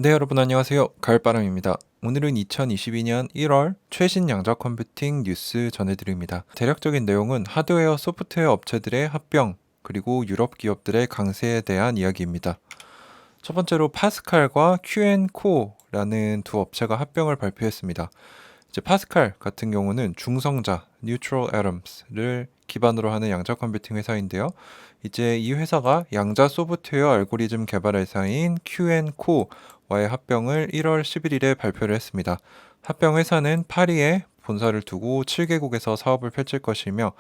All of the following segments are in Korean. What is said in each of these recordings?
네, 여러분 안녕하세요. 가을바람입니다. 오늘은 2022년 1월 최신 양자 컴퓨팅 뉴스 전해드립니다. 대략적인 내용은 하드웨어, 소프트웨어 업체들의 합병, 그리고 유럽 기업들의 강세에 대한 이야기입니다. 첫 번째로 파스칼과 Q&Co라는 두 업체가 합병을 발표했습니다. 이제 파스칼 같은 경우는 중성자 (neutral atoms를) 기반으로 하는 양자 컴퓨팅 회사인데요. 이제 이 회사가 양자 소프트웨어 알고리즘 개발 회사인 Q&Co와의 합병을 1월 11일에 발표를 했습니다. 합병 회사는 파리에 본사를 두고 7개국에서 사업을 펼칠 것이며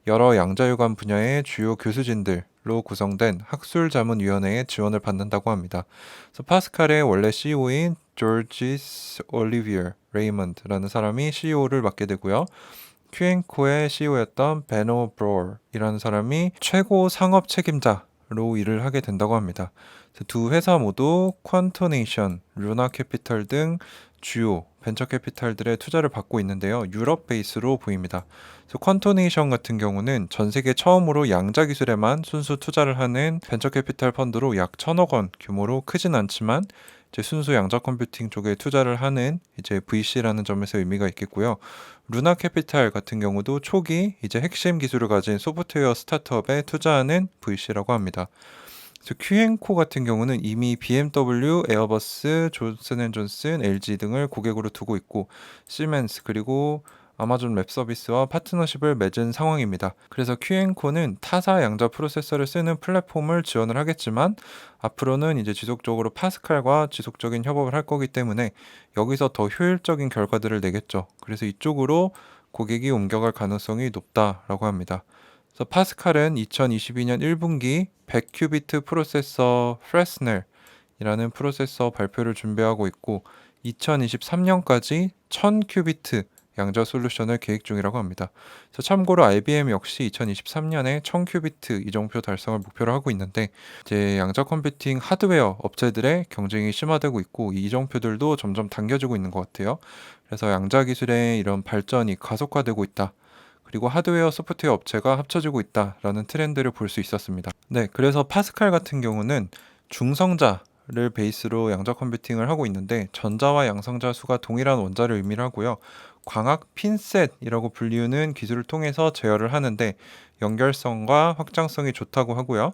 여러 양자유관 분야의 주요 교수진들로 구성된 학술자문위원회의 지원을 받는다고 합니다. 그래서 파스칼의 원래 CEO인 조지스 올리비어 레이먼드라는 사람이 CEO를 맡게 되고요. 큐앤코의 CEO였던 베노 브로어이라는 사람이 최고 상업 책임자로 일을 하게 된다고 합니다. 두 회사 모두 퀀토네이션, 루나 캐피털 등 주요 벤처 캐피탈들의 투자를 받고 있는데요. 유럽 베이스로 보입니다. 퀀토네이션 같은 경우는 전 세계 처음으로 양자 기술에만 순수 투자를 하는 벤처 캐피탈 펀드로 약 1,000억 원 규모로 크진 않지만 이제 순수 양자 컴퓨팅 쪽에 투자를 하는 이제 VC라는 점에서 의미가 있겠고요. 루나 캐피탈 같은 경우도 초기 이제 핵심 기술을 가진 소프트웨어 스타트업에 투자하는 VC라고 합니다. 큐앤코 같은 경우는 이미 BMW, 에어버스, 존슨앤존슨, LG 등을 고객으로 두고 있고 시멘스 그리고 아마존 웹 서비스와 파트너십을 맺은 상황입니다. 그래서 큐앤코는 타사 양자 프로세서를 쓰는 플랫폼을 지원을 하겠지만 앞으로는 이제 지속적으로 파스칼과 지속적인 협업을 할 거기 때문에 여기서 더 효율적인 결과들을 내겠죠. 그래서 이쪽으로 고객이 옮겨갈 가능성이 높다라고 합니다. 그래서 파스칼은 2022년 1분기 100큐비트 프로세서 프레스넬이라는 프로세서 발표를 준비하고 있고 2023년까지 1000큐비트 양자 솔루션을 계획 중이라고 합니다. 그래서 참고로 IBM 역시 2023년에 1000큐비트 이정표 달성을 목표로 하고 있는데 이제 양자 컴퓨팅 하드웨어 업체들의 경쟁이 심화되고 있고 이 이정표들도 점점 당겨지고 있는 것 같아요. 그래서 양자 기술의 이런 발전이 가속화되고 있다. 그리고 하드웨어, 소프트웨어 업체가 합쳐지고 있다라는 트렌드를 볼 수 있었습니다. 네, 그래서 파스칼 같은 경우는 중성자를 베이스로 양자 컴퓨팅을 하고 있는데 전자와 양성자 수가 동일한 원자를 의미를 하고요. 광학 핀셋이라고 불리우는 기술을 통해서 제어를 하는데 연결성과 확장성이 좋다고 하고요.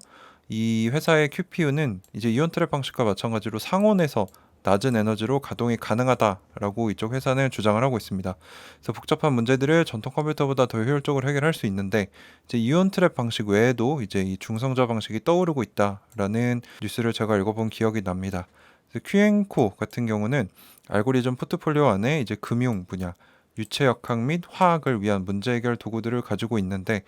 이 회사의 QPU는 이제 이온 트랩 방식과 마찬가지로 상온에서 낮은 에너지로 가동이 가능하다라고 이쪽 회사는 주장을 하고 있습니다. 그래서 복잡한 문제들을 전통 컴퓨터보다 더 효율적으로 해결할 수 있는데 이제 이온 트랩 방식 외에도 이제 이 중성자 방식이 떠오르고 있다라는 뉴스를 제가 읽어본 기억이 납니다. 그래서 큐앤코 같은 경우는 알고리즘 포트폴리오 안에 이제 금융 분야, 유체 역학 및 화학을 위한 문제 해결 도구들을 가지고 있는데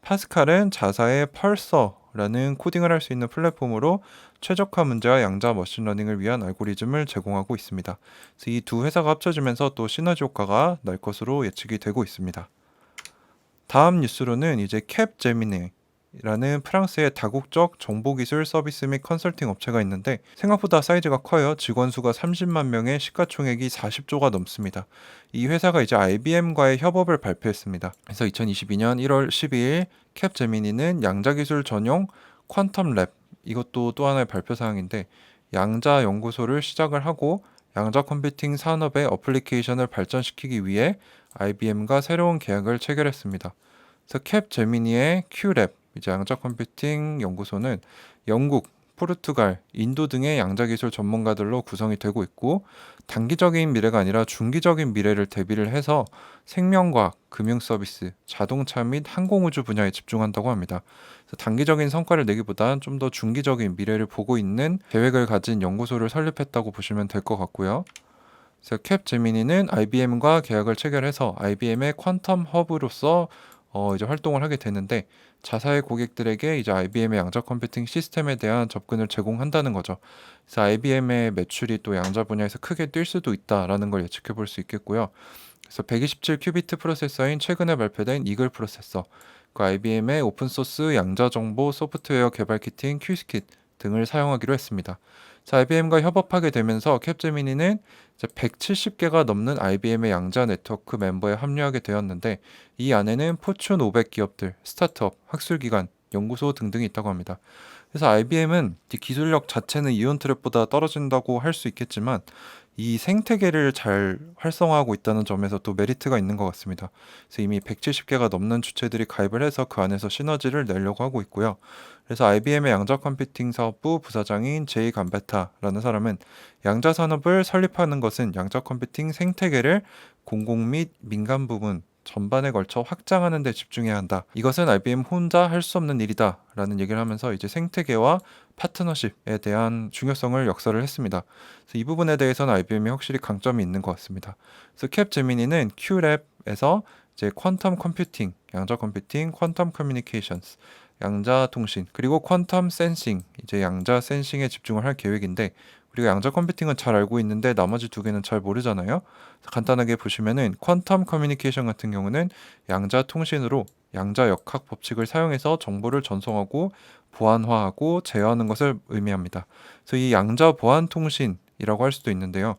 파스칼은 자사의 펄서라는 코딩을 할 수 있는 플랫폼으로 최적화 문제와 양자 머신러닝을 위한 알고리즘을 제공하고 있습니다. 그래서 이 두 회사가 합쳐지면서 또 시너지 효과가 날 것으로 예측이 되고 있습니다. 다음 뉴스로는 이제 캡제미니라는 프랑스의 다국적 정보기술 서비스 및 컨설팅 업체가 있는데 생각보다 사이즈가 커요. 직원 수가 30만 명에 시가총액이 40조가 넘습니다. 이 회사가 이제 IBM과의 협업을 발표했습니다. 그래서 2022년 1월 12일 캡제미니는 양자기술 전용 퀀텀랩 이것도 또 하나의 발표 사항인데 양자 연구소를 시작을 하고 양자 컴퓨팅 산업의 어플리케이션을 발전시키기 위해 IBM과 새로운 계약을 체결했습니다. 그래서 캡제미니의 큐랩, 이제 양자 컴퓨팅 연구소는 영국, 포르투갈, 인도 등의 양자 기술 전문가들로 구성이 되고 있고 단기적인 미래가 아니라 중기적인 미래를 대비를 해서 생명과학, 금융 서비스, 자동차 및 항공우주 분야에 집중한다고 합니다. 그래서 단기적인 성과를 내기보단 좀 더 중기적인 미래를 보고 있는 계획을 가진 연구소를 설립했다고 보시면 될 것 같고요. 그래서 캡제미니는 IBM과 계약을 체결해서 IBM의 퀀텀 허브로서 이제 활동을 하게 되는데 자사의 고객들에게 이제 IBM의 양자 컴퓨팅 시스템에 대한 접근을 제공한다는 거죠. 그래서 IBM의 매출이 또 양자 분야에서 크게 뛸 수도 있다라는 걸 예측해 볼 수 있겠고요. 그래서 127 큐비트 프로세서인 최근에 발표된 이글 프로세서, 그 IBM의 오픈소스 양자 정보 소프트웨어 개발 키트인 큐스킷 등을 사용하기로 했습니다. 자, IBM과 협업하게 되면서 캡제미니는 170개가 넘는 IBM의 양자 네트워크 멤버에 합류하게 되었는데 이 안에는 포춘 500 기업들, 스타트업, 학술기관, 연구소 등등이 있다고 합니다. 그래서 IBM은 기술력 자체는 이온 트랩보다 떨어진다고 할 수 있겠지만 이 생태계를 잘 활성화하고 있다는 점에서 또 메리트가 있는 것 같습니다. 그래서 이미 170개가 넘는 주체들이 가입을 해서 그 안에서 시너지를 내려고 하고 있고요. 그래서 IBM의 양자 컴퓨팅 사업부 부사장인 제이 감베타라는 사람은 양자 산업을 설립하는 것은 양자 컴퓨팅 생태계를 공공 및 민간 부분 전반에 걸쳐 확장하는 데 집중해야 한다. 이것은 IBM 혼자 할 수 없는 일이다. 라는 얘기를 하면서 이제 생태계와 파트너십에 대한 중요성을 역설을 했습니다. 그래서 이 부분에 대해서는 IBM이 확실히 강점이 있는 것 같습니다. 그래서 캡제미니는 Q랩에서 이제 퀀텀 컴퓨팅, 양자 컴퓨팅, 퀀텀 커뮤니케이션스, 양자 통신, 그리고 퀀텀 센싱, 이제 양자 센싱에 집중을 할 계획인데 우리가 양자 컴퓨팅은 잘 알고 있는데 나머지 두 개는 잘 모르잖아요. 간단하게 보시면은 퀀텀 커뮤니케이션 같은 경우는 양자 통신으로 양자 역학 법칙을 사용해서 정보를 전송하고 보안화하고 제어하는 것을 의미합니다. 그래서 이 양자 보안 통신이라고 할 수도 있는데요.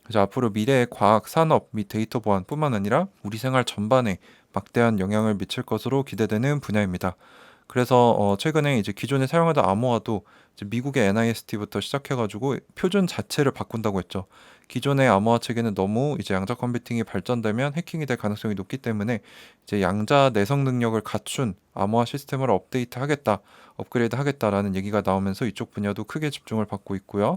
그래서 앞으로 미래의 과학, 산업 및 데이터 보안뿐만 아니라 우리 생활 전반에 막대한 영향을 미칠 것으로 기대되는 분야입니다. 그래서 최근에 이제 기존에 사용하던 암호화도 이제 미국의 NIST부터 시작해가지고 표준 자체를 바꾼다고 했죠. 기존의 암호화 체계는 너무 이제 양자 컴퓨팅이 발전되면 해킹이 될 가능성이 높기 때문에 이제 양자 내성 능력을 갖춘 암호화 시스템을 업데이트하겠다, 업그레이드하겠다라는 얘기가 나오면서 이쪽 분야도 크게 집중을 받고 있고요.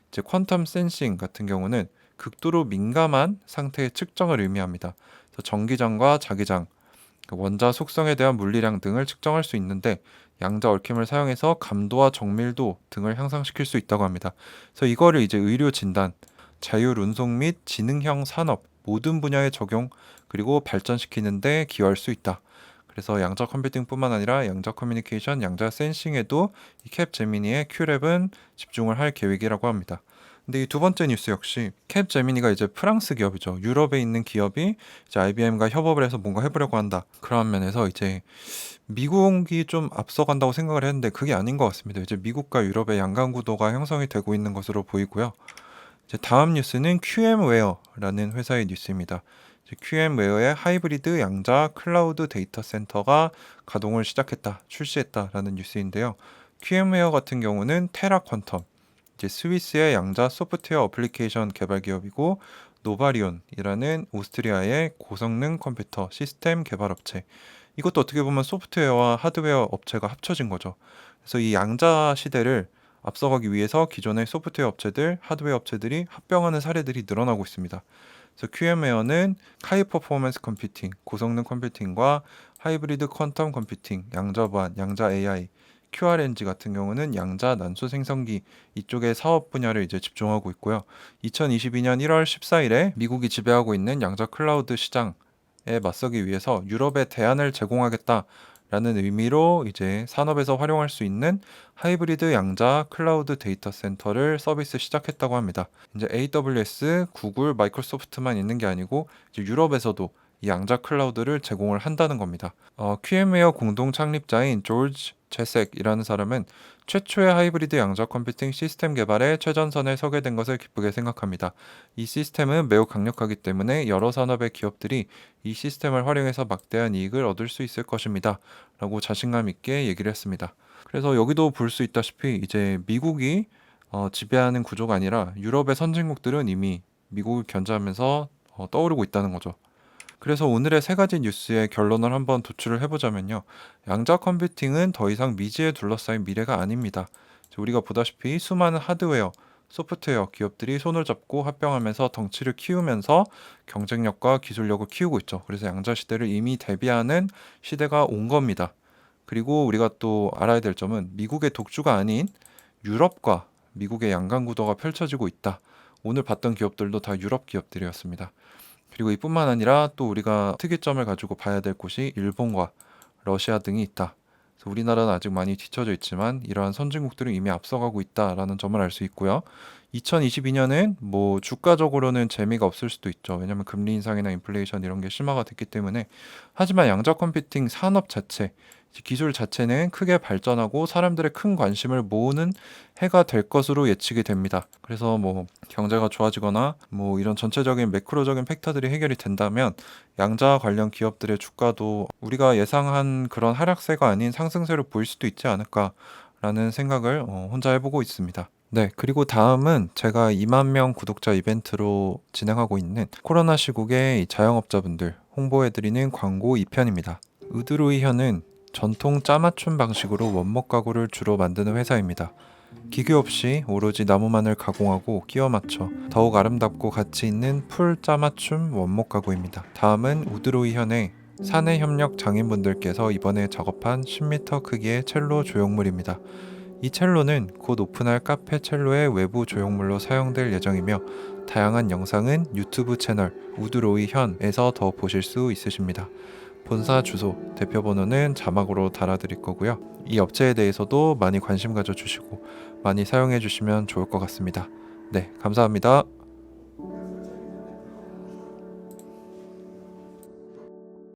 이제 퀀텀 센싱 같은 경우는 극도로 민감한 상태의 측정을 의미합니다. 그래서 전기장과 자기장, 그 원자 속성에 대한 물리량 등을 측정할 수 있는데 양자 얽힘을 사용해서 감도와 정밀도 등을 향상시킬 수 있다고 합니다. 그래서 이거를 이제 의료 진단, 자율 운송 및 지능형 산업 모든 분야에 적용 그리고 발전시키는데 기여할 수 있다. 그래서 양자 컴퓨팅뿐만 아니라 양자 커뮤니케이션, 양자 센싱에도 이 캡제미니의 Q랩은 집중을 할 계획이라고 합니다. 근데 이 두 번째 뉴스 역시 캡제미니가 이제 프랑스 기업이죠. 유럽에 있는 기업이 이제 IBM과 협업을 해서 뭔가 해보려고 한다. 그런 면에서 이제 미국이 좀 앞서간다고 생각을 했는데 그게 아닌 것 같습니다. 이제 미국과 유럽의 양강 구도가 형성이 되고 있는 것으로 보이고요. 이제 다음 뉴스는 QM웨어라는 회사의 뉴스입니다. QM웨어의 하이브리드 양자 클라우드 데이터 센터가 가동을 시작했다, 출시했다라는 뉴스인데요. QM웨어 같은 경우는 테라 퀀텀, 이제 스위스의 양자 소프트웨어 어플리케이션 개발 기업이고 노바리온이라는 오스트리아의 고성능 컴퓨터 시스템 개발 업체. 이것도 어떻게 보면 소프트웨어와 하드웨어 업체가 합쳐진 거죠. 그래서 이 양자 시대를 앞서가기 위해서 기존의 소프트웨어 업체들, 하드웨어 업체들이 합병하는 사례들이 늘어나고 있습니다. 그래서 QM웨어는 하이 퍼포먼스 컴퓨팅, 고성능 컴퓨팅과 하이브리드 퀀텀 컴퓨팅, 양자 보안, 양자 AI, QRNG 같은 경우는 양자 난수 생성기 이쪽의 사업 분야를 이제 집중하고 있고요. 2022년 1월 14일에 미국이 지배하고 있는 양자 클라우드 시장에 맞서기 위해서 유럽에 대안을 제공하겠다라는 의미로 이제 산업에서 활용할 수 있는 하이브리드 양자 클라우드 데이터 센터를 서비스 시작했다고 합니다. 이제 AWS, 구글, 마이크로소프트만 있는 게 아니고 이제 유럽에서도 이 양자 클라우드를 제공을 한다는 겁니다. QM웨어 공동 창립자인 조지 제색이라는 사람은 최초의 하이브리드 양자 컴퓨팅 시스템 개발에 최전선에 서게 된 것을 기쁘게 생각합니다. 이 시스템은 매우 강력하기 때문에 여러 산업의 기업들이 이 시스템을 활용해서 막대한 이익을 얻을 수 있을 것입니다. 라고 자신감 있게 얘기를 했습니다. 그래서 여기도 볼 수 있다시피 이제 미국이 지배하는 구조가 아니라 유럽의 선진국들은 이미 미국을 견제하면서 떠오르고 있다는 거죠. 그래서 오늘의 세 가지 뉴스의 결론을 한번 도출을 해보자면요. 양자 컴퓨팅은 더 이상 미지에 둘러싸인 미래가 아닙니다. 우리가 보다시피 수많은 하드웨어, 소프트웨어 기업들이 손을 잡고 합병하면서 덩치를 키우면서 경쟁력과 기술력을 키우고 있죠. 그래서 양자 시대를 이미 대비하는 시대가 온 겁니다. 그리고 우리가 또 알아야 될 점은 미국의 독주가 아닌 유럽과 미국의 양강 구도가 펼쳐지고 있다. 오늘 봤던 기업들도 다 유럽 기업들이었습니다. 그리고 이뿐만 아니라 또 우리가 특이점을 가지고 봐야 될 곳이 일본과 러시아 등이 있다. 그래서 우리나라는 아직 많이 뒤처져 있지만 이러한 선진국들은 이미 앞서가고 있다라는 점을 알 수 있고요. 2022년은 뭐 주가적으로는 재미가 없을 수도 있죠. 왜냐하면 금리 인상이나 인플레이션 이런 게 심화가 됐기 때문에. 하지만 양자 컴퓨팅 산업 자체, 기술 자체는 크게 발전하고 사람들의 큰 관심을 모으는 해가 될 것으로 예측이 됩니다. 그래서 뭐 경제가 좋아지거나 뭐 이런 전체적인 매크로적인 팩터들이 해결이 된다면 양자 관련 기업들의 주가도 우리가 예상한 그런 하락세가 아닌 상승세를 보일 수도 있지 않을까라는 라는 생각을 혼자 해보고 있습니다. 네, 그리고 다음은 제가 2만 명 구독자 이벤트로 진행하고 있는 코로나 시국의 이 자영업자분들 홍보해드리는 광고 2편입니다. 우드로이현은 전통 짜맞춤 방식으로 원목 가구를 주로 만드는 회사입니다. 기계 없이 오로지 나무만을 가공하고 끼워 맞춰 더욱 아름답고 가치 있는 풀 짜맞춤 원목 가구입니다. 다음은 우드로이현의 사내 협력 장인분들께서 이번에 작업한 10m 크기의 첼로 조형물입니다. 이 첼로는 곧 오픈할 카페 첼로의 외부 조형물로 사용될 예정이며 다양한 영상은 유튜브 채널 우드로이현에서 더 보실 수 있으십니다. 본사 주소, 대표 번호는 자막으로 달아드릴 거고요. 이 업체에 대해서도 많이 관심 가져주시고 많이 사용해 주시면 좋을 것 같습니다. 네, 감사합니다.